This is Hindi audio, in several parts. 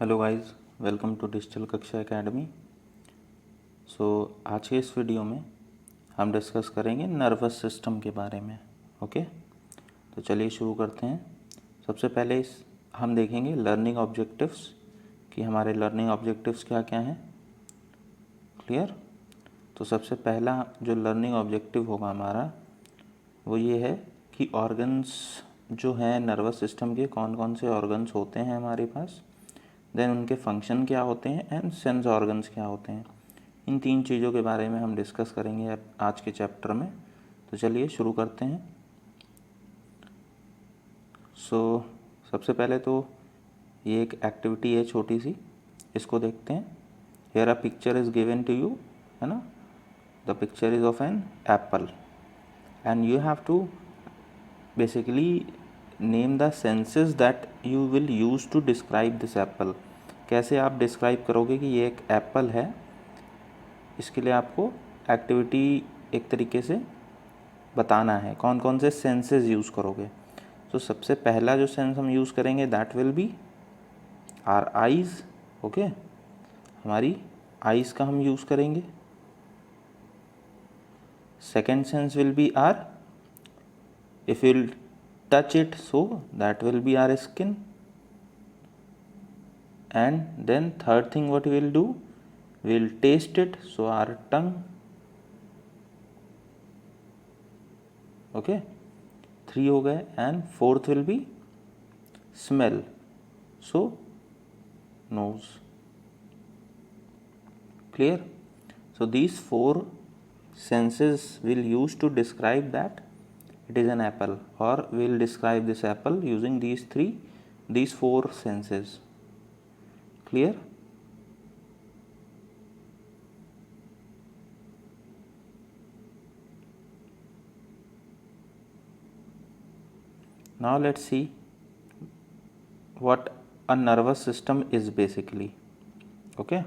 Hello guys, welcome to Digital Kaksha Academy. आज के इस वीडियो में हम डिस्कस करेंगे नर्वस सिस्टम के बारे में। ओके, तो चलिए शुरू करते हैं। सबसे पहले हम देखेंगे लर्निंग ऑब्जेक्टिव्स कि हमारे लर्निंग ऑब्जेक्टिव्स क्या क्या हैं। क्लियर। तो सबसे पहला जो लर्निंग ऑब्जेक्टिव होगा हमारा वो ये है कि ऑर्गन्स जो हैं नर्वस सिस्टम के, कौन कौन से ऑर्गन्स होते हैं हमारे पास, देन उनके फंक्शन क्या होते हैं एंड सेंस ऑर्गन्स क्या होते हैं। इन तीन चीज़ों के बारे में हम डिस्कस करेंगे आज के चैप्टर में। तो चलिए शुरू करते हैं। सबसे पहले तो ये एक एक्टिविटी है छोटी सी, इसको देखते हैं। Here a picture is given to you, है ना। The picture is of an apple and you have to basically name the senses that you will use to describe this apple. कैसे आप डिस्क्राइब करोगे कि ये एक एप्पल है, इसके लिए आपको एक्टिविटी एक तरीके से बताना है। कौन कौन से सेंसेस यूज़ करोगे। तो सबसे पहला जो सेंस हम यूज़ करेंगे that will be our eyes. Okay, हमारी आइज़ का हम यूज़ करेंगे। Second sense will be our, if you touch it, so that will be our skin. And then third thing what we will do, we will taste it, so our tongue. Okay, 3 हो गए। and fourth will be smell, so nose. Clear. So these 4 senses will use to describe that it is an apple, or we will describe this apple using these 4 senses. Clear. Now let's see what a nervous system is basically. Okay,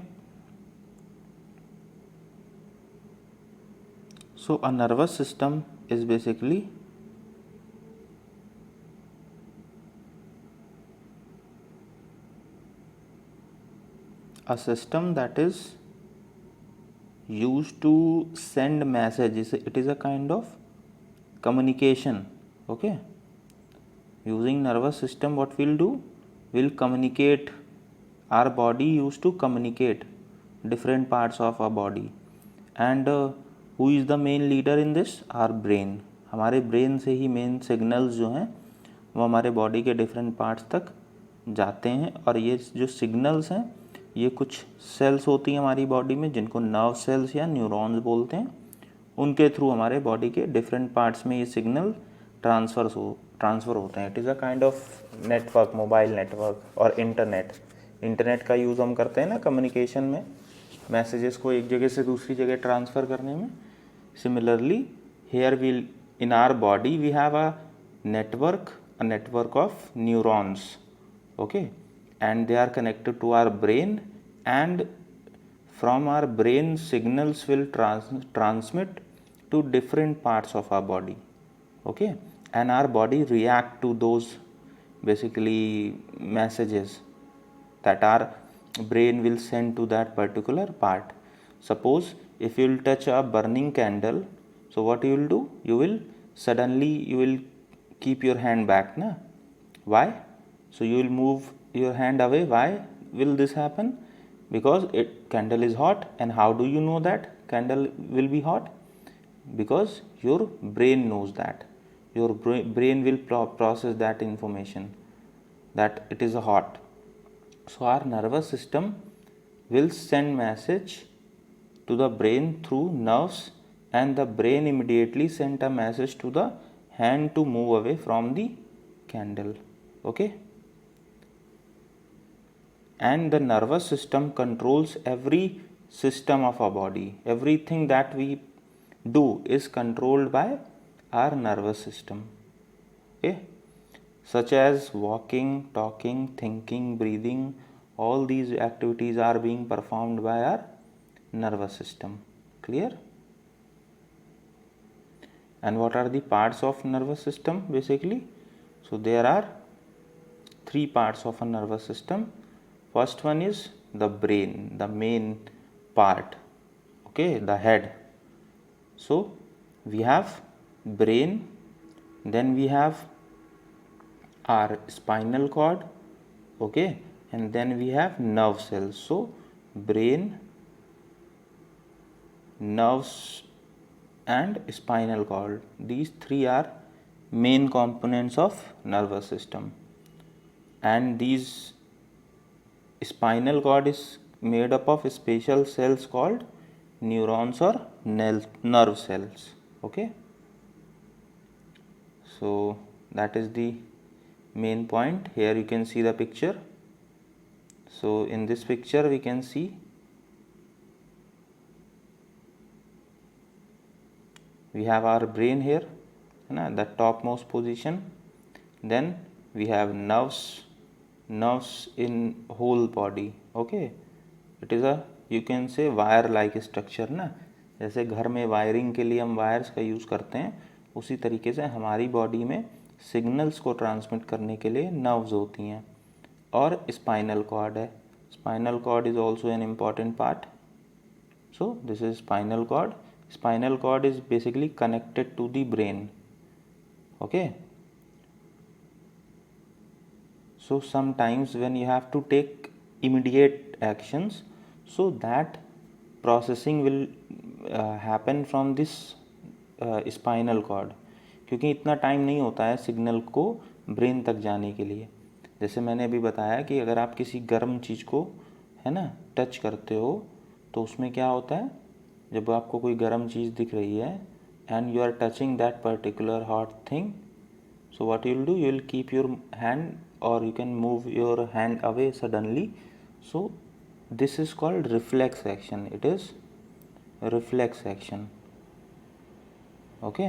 so a nervous system is basically a system that is used to send messages. It is a kind of communication. Okay, using nervous system what we'll do, we'll communicate. Our body used to communicate different parts of our body, and who is the main leader in this, our brain. हमारे ब्रेन से ही मेन सिग्नल्स जो हैं वो हमारे बॉडी के डिफरेंट पार्ट्स तक जाते हैं। और ये जो सिग्नल्स हैं ये कुछ सेल्स होती हैं हमारी बॉडी में जिनको नर्व सेल्स या न्यूरॉन्स बोलते हैं। उनके थ्रू हमारे बॉडी के डिफरेंट पार्ट्स में ये सिग्नल ट्रांसफ़र होते हैं। It is a kind of network, mobile network और इंटरनेट का यूज़ हम करते हैं ना कम्युनिकेशन में, मैसेजेस को एक जगह से दूसरी जगह ट्रांसफ़र करने में। Similarly here we in our body we have a network of neurons. Okay, and they are connected to our brain, and from our brain signals will transmit to different parts of our body. Okay, and our body react to those basically messages that our brain will send to that particular part. Suppose if you will touch a burning candle, so what you will do, you will keep your hand back na. Why? So you will move your hand away. Why will this happen? Because candle is hot. And how do you know that candle will be hot? Because your brain knows that. Your brain will process that information that it is hot. So our nervous system will send message to the brain through nerves, and the brain immediately sent a message to the hand to move away from the candle. Okay, and the nervous system controls every system of our body. Everything that we do is controlled by our nervous system. Okay, such as walking, talking, thinking, breathing, all these activities are being performed by our nervous system. Clear? And what are the parts of nervous system basically? So there are 3 parts of a nervous system. First one is the brain, the main part, okay, the head. So we have brain, then we have our spinal cord, okay, and then we have nerve cells. So brain, nerves and spinal cord, these three are main components of nervous system, and these spinal cord is made up of special cells called neurons or nerve cells, okay. So that is the main point. Here you can see the picture. So in this picture we can see we have our brain here, the topmost position. Then we have nerves in whole body, okay. It is a, you can say, wire like structure ना, जैसे घर में वायरिंग के लिए हम वायर्स का यूज़ करते हैं, उसी तरीके से हमारी बॉडी में सिग्नल्स को ट्रांसमिट करने के लिए नर्व्स होती हैं. और स्पाइनल कॉर्ड है. Spinal cord is also an important part. So this is spinal cord. Spinal cord is basically connected to the brain, okay. So sometimes when you have to take immediate actions, so that processing will happen from this spinal cord, क्योंकि इतना टाइम नहीं होता है सिग्नल को ब्रेन तक जाने के लिए. जैसे मैंने अभी बताया कि अगर आप किसी गर्म चीज़ को, है ना, टच करते हो तो उसमें क्या होता है, जब आपको कोई गर्म चीज़ दिख रही है and you are touching that particular hot thing, so what you will do, you will keep your hand or you can move your hand away suddenly. So this is called reflex action. It is reflex action, okay.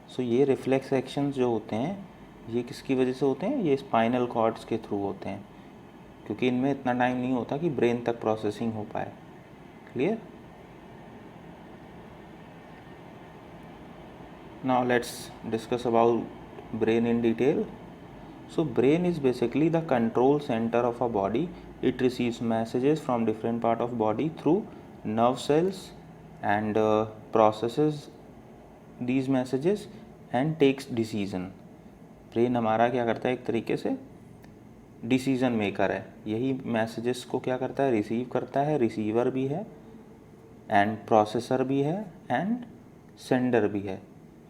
so ये reflex actions जो होते हैं ये किसकी वजह से होते हैं, ये स्पाइनल कॉर्ड्स के थ्रू होते हैं, क्योंकि इनमें इतना टाइम नहीं होता कि ब्रेन तक प्रोसेसिंग हो पाए. Clear. Now let's discuss about brain in detail. So brain is basically the control center of a body. It receives messages from different part of body through nerve cells and processes these messages and takes decision. Brain हमारा क्या करता है, एक तरीके से डिसीजन मेकर है. यही मैसेजेस को क्या करता है, रिसीव करता है. रिसीवर भी है एंड प्रोसेसर भी है एंड सेंडर भी है.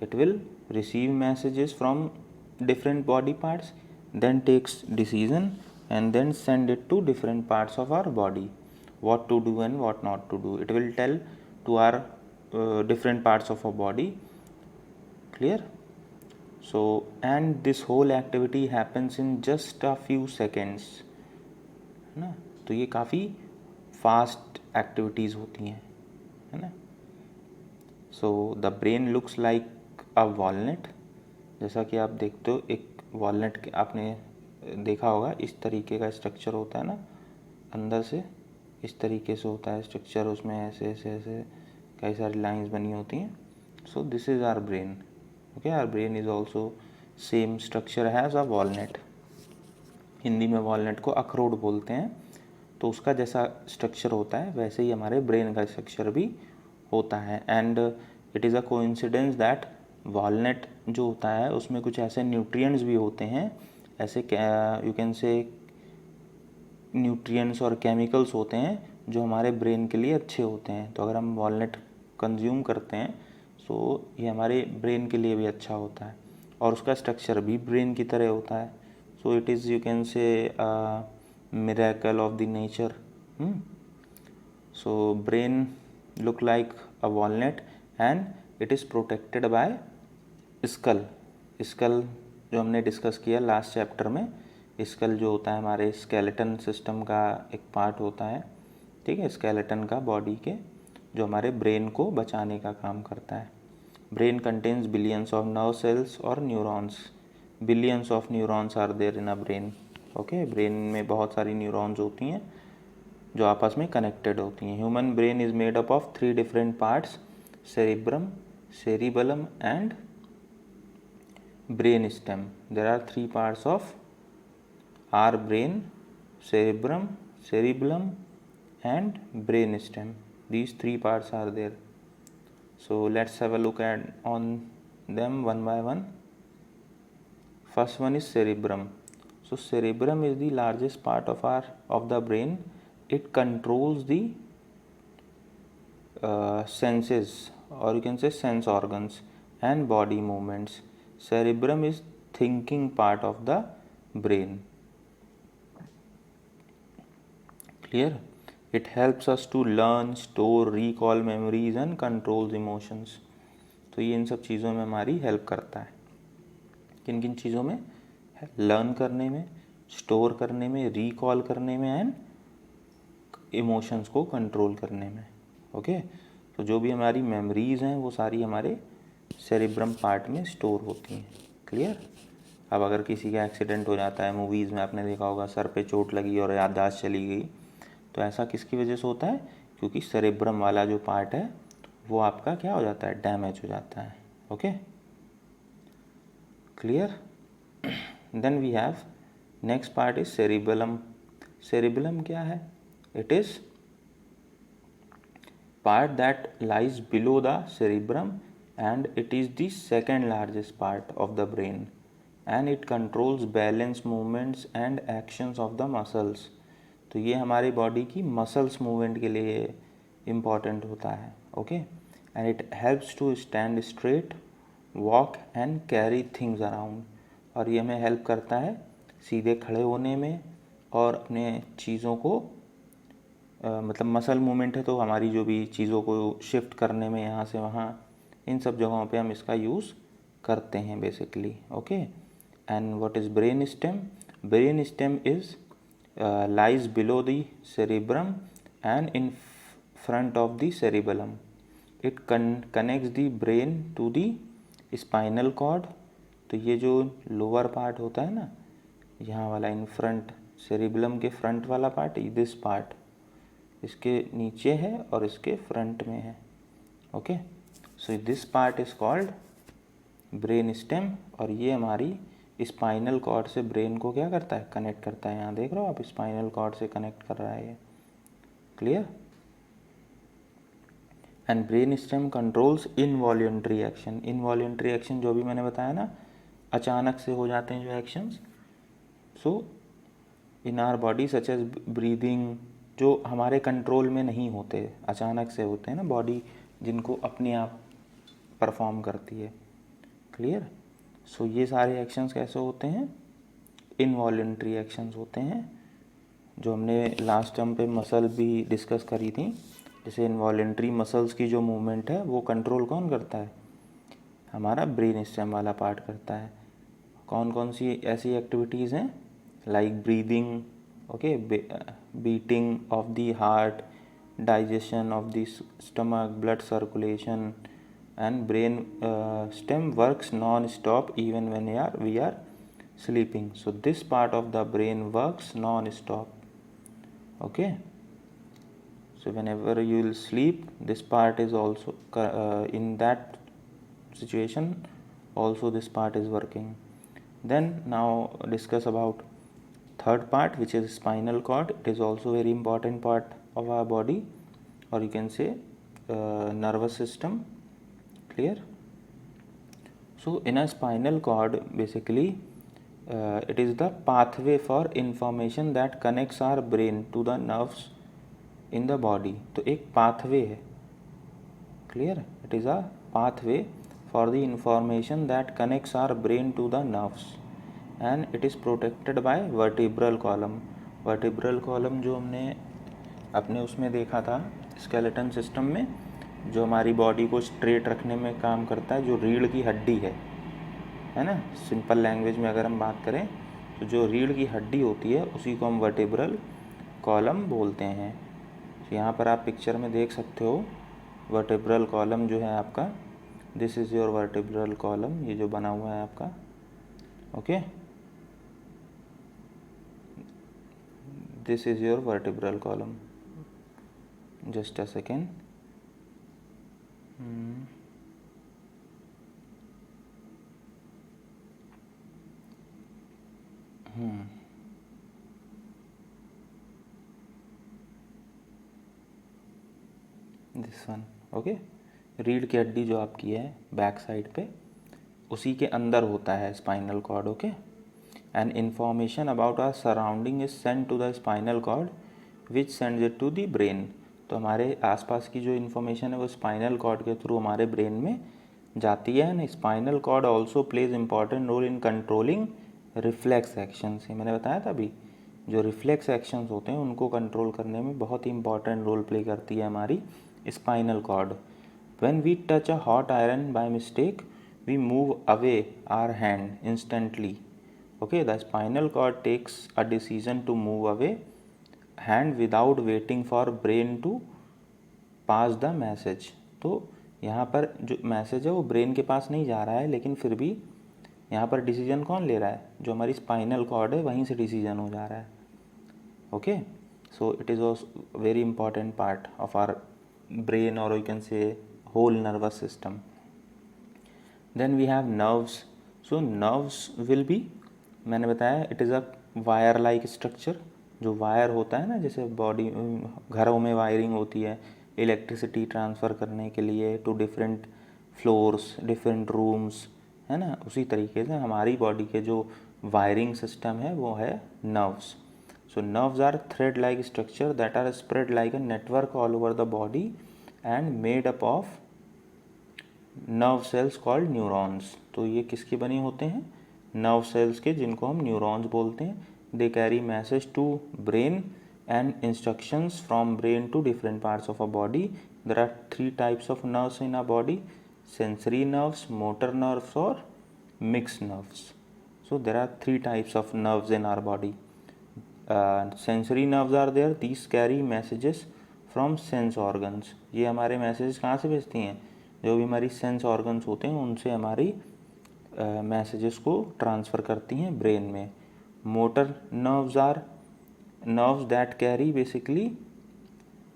It will receive messages from different body parts, then takes decision and then send it to different parts of our body what to do and what not to do. It will tell to our different parts of our body. Clear. So and this whole activity happens in just a few seconds, है ना. तो ये काफ़ी फास्ट एक्टिविटीज़ होती हैं, है ना. So the brain looks like a walnut. जैसा कि आप देखते हो एक वॉलनट के आपने देखा होगा, इस तरीके का स्ट्रक्चर होता है ना, अंदर से इस तरीके से होता है स्ट्रक्चर, उसमें ऐसे ऐसे ऐसे कई सारी लाइंस बनी होती हैं. So this is our brain, okay. Our brain is also same structure has a walnut. Hindi में वॉलनट को अखरोट बोलते हैं. तो उसका जैसा स्ट्रक्चर होता है वैसे ही हमारे ब्रेन का स्ट्रक्चर भी होता है. And it is a coincidence that walnut जो होता है उसमें कुछ ऐसे न्यूट्रिएंट्स भी होते हैं, ऐसे यू कैन से न्यूट्रिएंट्स और केमिकल्स होते हैं जो हमारे ब्रेन के लिए अच्छे होते हैं. तो अगर हम वॉलनट कंज्यूम करते हैं तो ये हमारे ब्रेन के लिए भी अच्छा होता है और उसका स्ट्रक्चर भी ब्रेन की तरह होता है. So it is, you can say, miracle of the nature. So brain look like a walnut and it is protected by skull. Skull जो हमने डिस्कस किया लास्ट चैप्टर में, स्कल जो होता है हमारे स्केलेटन सिस्टम का एक पार्ट होता है, ठीक है, स्केलेटन का बॉडी के, जो हमारे ब्रेन को बचाने का काम करता है. Brain contains billions of nerve cells और neurons. Billions of neurons are there in a brain, okay. Brain में बहुत सारी न्यूरॉन्स होती हैं जो आपस में कनेक्टेड होती हैं. Human brain is made up of 3 different parts, cerebrum, cerebellum and brain stem. There are 3 parts of our brain, cerebellum and brain stem. These three parts are there. So let's have a look at on them one by one. First one is cerebrum. So cerebrum is the largest part of the brain. It controls the senses, or you can say sense organs and body movements. Cerebrum is thinking part of the brain. Clear? It helps us to learn, store, recall memories and controls emotions. तो ये इन सब चीज़ों में हमारी हेल्प करता है. किन किन चीज़ों में? लर्न करने में, स्टोर करने में, रिकॉल करने में एंड इमोशंस को कंट्रोल करने में. ओके, तो जो भी हमारी मेमोरीज़ हैं वो सारी हमारे सेरिब्रम पार्ट में स्टोर होती हैं. क्लियर? अब अगर किसी का एक्सीडेंट हो जाता है, मूवीज़ में आपने देखा होगा, सर पे चोट लगी और याददाश्त चली गई, तो ऐसा किसकी वजह से होता है? क्योंकि सेरिब्रम वाला जो पार्ट है वो आपका क्या हो जाता है? डैमेज हो जाता है. Okay, clear? Then we have next part is cerebellum. Cerebellum क्या है? It is part that lies below the cerebrum and it is the second largest part of the brain and it controls balance, movements and actions of the muscles. तो ये हमारी बॉडी की मसल्स मूवमेंट के लिए इम्पॉर्टेंट होता है. Okay, and it helps to stand straight, walk and carry things around. और ये हमें हेल्प करता है सीधे खड़े होने में और अपने चीज़ों को मतलब मसल मूवमेंट है तो हमारी जो भी चीज़ों को शिफ्ट करने में यहाँ से वहाँ, इन सब जगहों पे हम इसका यूज़ करते हैं basically. Okay, and what is brain stem? Brain stem is lies below the cerebrum and in front of the cerebellum. It connects the brain to the spinal cord. तो ये जो लोअर पार्ट होता है ना, यहाँ वाला इन फ्रंट, सेरिबलम के फ्रंट वाला पार्ट, दिस पार्ट इसके नीचे है और इसके फ्रंट में है. Okay, so this part is called brain stem. और ये हमारी स्पाइनल कॉर्ड से ब्रेन को क्या करता है? कनेक्ट करता है. यहाँ देख रहे हो आप, स्पाइनल कॉर्ड से कनेक्ट कर रहा है ये. Clear? And brain stem controls involuntary action. Involuntary action जो भी मैंने बताया ना, अचानक से हो जाते हैं जो actions, so in our body such as breathing, जो हमारे कंट्रोल में नहीं होते, अचानक से होते हैं ना बॉडी, जिनको अपने आप परफॉर्म करती है. क्लियर? सो ये सारे एक्शंस कैसे होते हैं? इनवॉल्यूंटरी एक्शंस होते हैं, जो हमने लास्ट टर्म पे मसल भी डिस्कस करी थी. जैसे इनवॉल्यूंटरी मसल्स की जो मूवमेंट है वो कंट्रोल कौन करता है? हमारा ब्रेन स्टेम वाला पार्ट करता है. कौन कौन सी ऐसी एक्टिविटीज़ हैं? Like breathing, okay, beating of the heart, digestion of the stomach, blood circulation, and brain stem works non-stop even when we are sleeping. So this part of the brain works non-stop. Okay, so whenever you will sleep, this part is also in that situation also this part is working. Then now discuss about third part, which is spinal cord. It is also very important part of our body, or you can say nervous system. Clear? So in a spinal cord, basically it is the pathway for information that connects our brain to the nerves in the body. तो एक pathway है. Clear? It is a pathway for the information that connects our brain to the nerves and it is protected by vertebral column. Vertebral column जो हमने अपने उसमें देखा था skeleton system में, जो हमारी बॉडी को स्ट्रेट रखने में काम करता है, जो रीढ़ की हड्डी है ना. सिंपल लैंग्वेज में अगर हम बात करें तो जो रीढ़ की हड्डी होती है उसी को हम वर्टेब्रल कॉलम बोलते हैं. तो यहाँ पर आप पिक्चर में देख सकते हो वर्टेब्रल कॉलम जो है आपका, this is your vertebral column, ये जो बना हुआ है आपका. Okay, this is your vertebral column. Just a second. This one, okay. रीढ़ की हड्डी जो आपकी है बैक साइड पे, उसी के अंदर होता है spinal cord, okay. And information about our surrounding is send to the spinal cord which sends it to the brain. तो हमारे आसपास की जो इन्फॉर्मेशन है वो स्पाइनल कॉर्ड के थ्रू हमारे ब्रेन में जाती है। And spinal cord also plays important role in controlling reflex action. से मैंने बताया था अभी, जो रिफ्लेक्स एक्शंस होते हैं उनको कंट्रोल करने में बहुत ही इंपॉर्टेंट रोल प्ले करती है हमारी spinal cord. When we touch a hot iron by mistake we move away our hand instantly, okay. The spinal cord takes a decision to move away hand without waiting for brain to pass the message. तो यहाँ पर जो मैसेज है वो ब्रेन के पास नहीं जा रहा है, लेकिन फिर भी यहाँ पर डिसीजन कौन ले रहा है, जो हमारी स्पाइनल कॉर्ड है वहीं से डिसीजन हो जा रहा है, okay. So it is also very important part of our brain और you can say whole nervous system. Then we have nerves. So nerves will be, मैंने बताया it is a wire like structure. जो वायर होता है ना, जैसे बॉडी घरों में वायरिंग होती है इलेक्ट्रिसिटी ट्रांसफ़र करने के लिए to different floors, different rooms, है ना, उसी तरीके से हमारी बॉडी के जो वायरिंग सिस्टम है वो है nerves. So nerves are thread like structure that are spread like a network all over the body and made up of nerve cells called neurons. तो ये किसके बने होते हैं, नर्व सेल्स के, जिनको हम न्यूरॉन्स बोलते हैं। They carry message to brain and instructions from brain to different parts of a body. There are 3 types of nerves in a body: sensory nerves, motor nerves or mixed nerves. So there are 3 types of nerves in our body. Sensory nerves are there, these carry messages from sense organs. ये हमारे मैसेज कहाँ से भेजती हैं, जो भी हमारी सेंस ऑर्गन्स होते हैं उनसे हमारी मैसेजेस को ट्रांसफ़र करती हैं ब्रेन में। Motor nerves are nerves that carry basically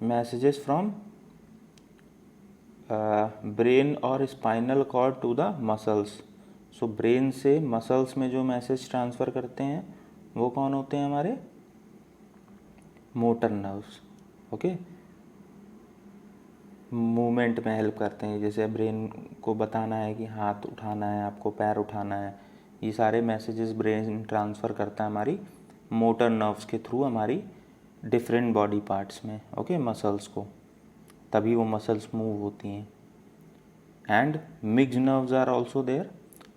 messages from brain और spinal cord to the muscles. so brain से muscles में जो मैसेज ट्रांसफ़र करते हैं वो कौन होते हैं, हमारे मोटर नर्व्स, ओके। मूवमेंट में हेल्प करते हैं, जैसे ब्रेन को बताना है कि हाथ उठाना है, आपको पैर उठाना है, ये सारे मैसेजेस ब्रेन ट्रांसफ़र करता है हमारी मोटर नर्व्स के थ्रू हमारी डिफरेंट बॉडी पार्ट्स में, ओके, मसल्स को, तभी वो मसल्स मूव होती हैं। And mixed nerves are also there.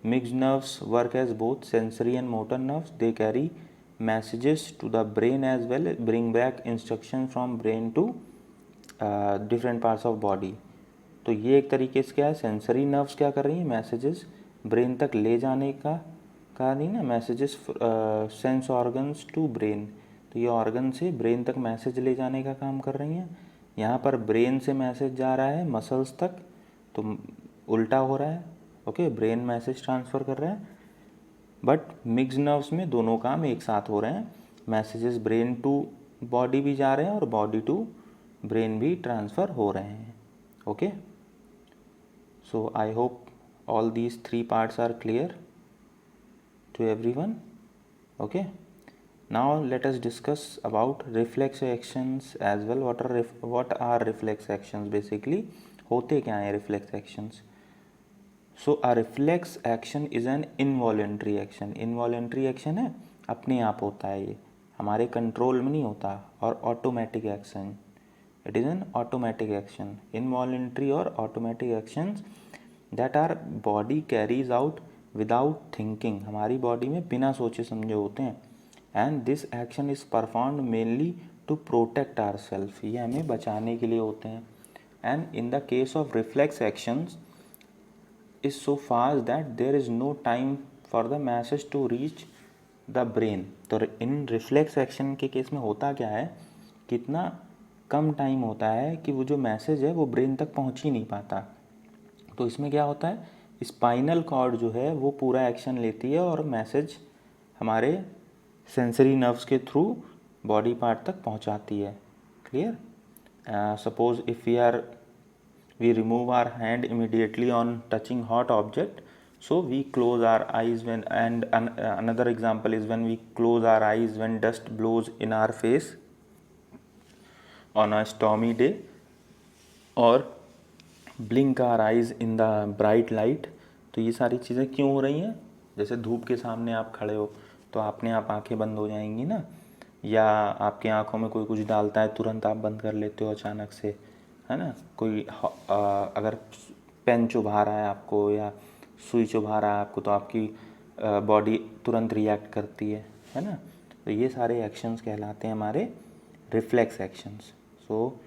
Mixed nerves work as both sensory and motor nerves. They carry messages to the brain as well, bring back instruction from brain to different parts of body. तो ये एक तरीके से क्या है, सेंसरी नर्व्स क्या कर रही हैं, मैसेजेस ब्रेन तक ले जाने का नहीं ना, messages sense organs to brain. तो ये ऑर्गन से ब्रेन तक मैसेज ले जाने का काम कर रही हैं। यहाँ पर ब्रेन से मैसेज जा रहा है मसल्स तक, तो उल्टा हो रहा है, ओके। ब्रेन मैसेज ट्रांसफ़र कर रहा है, बट मिक्स्ड नर्व्स में दोनों काम एक साथ हो रहे हैं। मैसेजेस ब्रेन टू बॉडी भी जा रहे हैं और बॉडी टू ब्रेन भी ट्रांसफ़र हो रहे हैं, okay. So I hope all these 3 parts are clear to everyone, okay. Now let us discuss about reflex actions as well. What are reflex actions basically, होते क्या हैं reflex actions? So a reflex action is an involuntary action. Involuntary action है, अपने आप होता है, ये हमारे कंट्रोल में नहीं होता। और automatic action, it is an automatic action. Involuntary और automatic actions that our body carries out without thinking, हमारी बॉडी में बिना सोचे समझे होते हैं। And this action is performed mainly to protect our self, ये हमें बचाने के लिए होते हैं। And in the case of reflex actions is so fast that there is no time for the message to reach the brain. तो इन रिफ्लेक्स एक्शन के केस में होता क्या है, कितना कम टाइम होता है कि वो जो मैसेज है वो ब्रेन तक पहुंच ही नहीं पाता। तो इसमें क्या होता है, स्पाइनल कॉर्ड जो है वो पूरा एक्शन लेती है और मैसेज हमारे सेंसरी नर्व्स के थ्रू बॉडी पार्ट तक पहुंचाती है। Clear? Suppose if we remove our hand immediately on touching hot object, so we close our eyes when, and another example is when we close our eyes when dust blows in our face on a stormy day. और blink our eyes in the bright light. तो ये सारी चीज़ें क्यों हो रही हैं? जैसे धूप के सामने आप खड़े हो तो अपने आप आंखें बंद हो जाएंगी ना, या आपकी आंखों में कोई कुछ डालता है तुरंत आप बंद कर लेते हो अचानक से, है ना। कोई अगर पेन चुभा रहा है आपको या सुई चुभा रहा है आपको तो आपकी बॉडी तुरंत रिएक्ट करती है ना। तो ये सारे एक्शंस कहलाते हैं हमारे रिफ्लेक्स एक्शंस। सो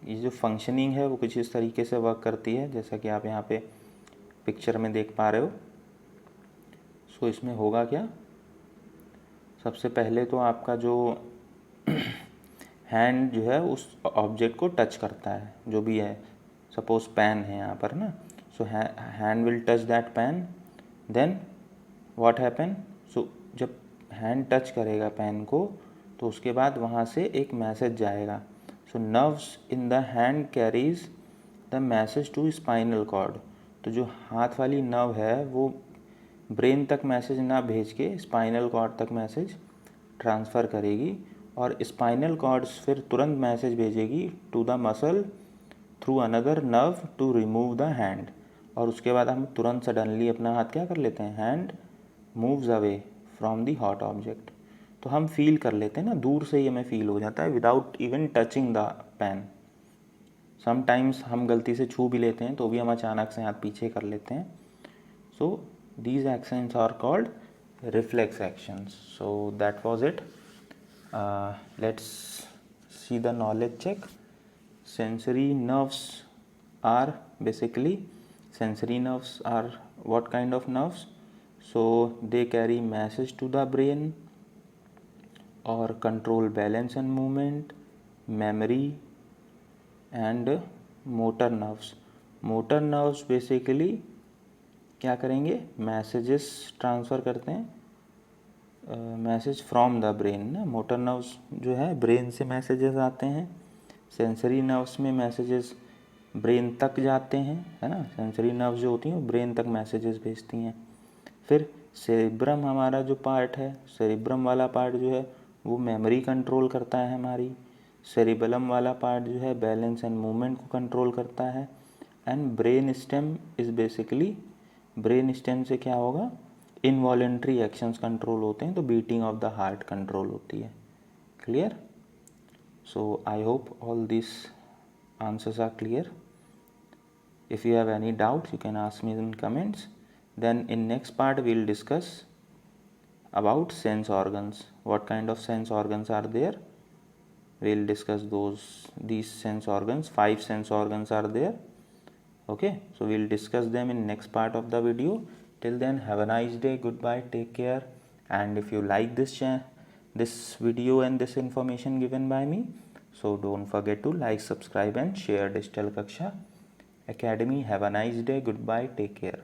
ये जो फंक्शनिंग है वो कुछ इस तरीके से वर्क करती है जैसा कि आप यहाँ पे पिक्चर में देख पा रहे हो। सो इसमें होगा क्या, सबसे पहले तो आपका जो हैंड जो है उस ऑब्जेक्ट को टच करता है, जो भी है, सपोज पेन है यहाँ पर ना। So hand will touch that pen, then what happen. So जब हैंड टच करेगा पेन को तो उसके बाद वहाँ से एक मैसेज जाएगा। So nerves in the hand carries the message to spinal cord. तो जो हाथ वाली नर्व है वो ब्रेन तक मैसेज ना भेज के स्पाइनल कॉर्ड तक मैसेज ट्रांसफ़र करेगी, और स्पाइनल कॉर्ड्स फिर तुरंत मैसेज भेजेगी to the muscle through another nerve to remove the hand. और उसके बाद हम तुरंत सडनली अपना हाथ क्या कर लेते हैं, hand moves away from the hot object. तो हम फील कर लेते हैं ना, दूर से ही हमें फील हो जाता है without even touching the pen. Sometimes हम गलती से छू भी लेते हैं तो भी हम अचानक से हाथ पीछे कर लेते हैं। सो these actions are called reflex actions. So that was it. Let's see the knowledge check. Sensory nerves are basically, sensory nerves are what kind of nerves? So they carry message to the brain or control balance and movement, memory and motor nerves. Motor nerves basically क्या करेंगे, मैसेजेस ट्रांसफ़र करते हैं, मैसेज फ्रॉम द ब्रेन ना। मोटर नर्व्स जो है ब्रेन से मैसेजेस आते हैं, सेंसरी नर्व्स में मैसेजेस ब्रेन तक जाते हैं, है ना। सेंसरी नर्व्स जो होती हैं वो ब्रेन तक मैसेजेस भेजती हैं। फिर सेरिब्रम हमारा जो पार्ट है, सेरिब्रम वाला पार्ट जो है वो मेमोरी कंट्रोल करता है हमारी। सेरिबेलम वाला पार्ट जो है बैलेंस एंड मूवमेंट को कंट्रोल करता है। And brain stem is basically, brain stem से क्या होगा, इनवॉलेंट्री एक्शंस कंट्रोल होते हैं, तो beating of the heart control होती है। Clear? So I hope all this answers are clear. If you have any doubts you can ask me in comments. Then in next part we will discuss about sense organs. What kind of sense organs are there? We will discuss these sense organs. 5 sense organs are there. Okay, so we'll discuss them in next part of the video. Till then, have a nice day. Goodbye, take care. And if you like this video and this information given by me, so don't forget to like, subscribe and share Digital Kaksha Academy. Have a nice day. Goodbye, take care.